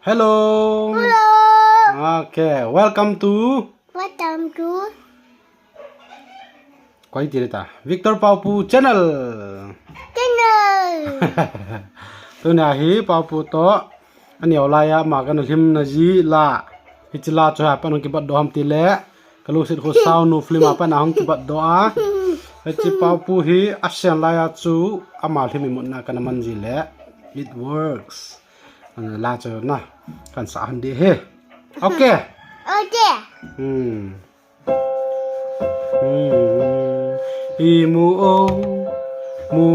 Hello. Hello. Okay, welcome to Koi tirita Victor Paupu channel. Tu na hi Paupu to ani olaya ma kan him na ji la hichla cha pa no ki bat do ham ti le kalu sit kho saw no film apa na hong ki bat do a chi Paupu hi asian la ya chu ama thimi mun na kan man ji le it works la cha na kan sa han de he okay Imu o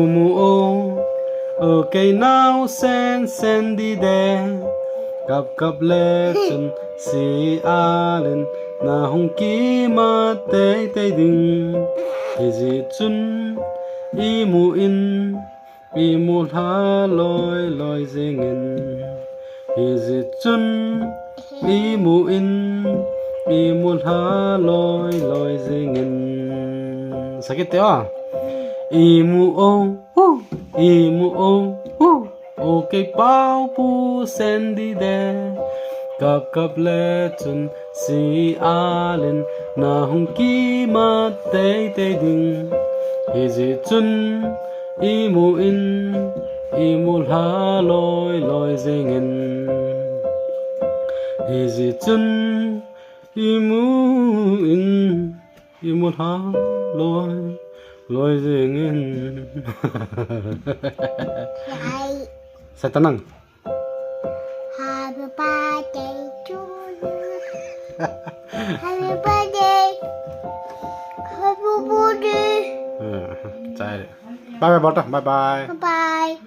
mu o okay now sen di de kap le chun si alen na hong ki ma te ding ji chun imu in imu ha loi zingen ji chun imu in imu ha loi zingen sakit ya imu o okay Paupu sendi de kap le chun si alen na hong ki ma te ding ji chun imu in imu ha loi zingen ji chun imu in imu ha loi zingen Saya tenang. Happy birthday to you. Happy birthday. Happy birthday. Bye bye bota. Bye bye. Bye bye.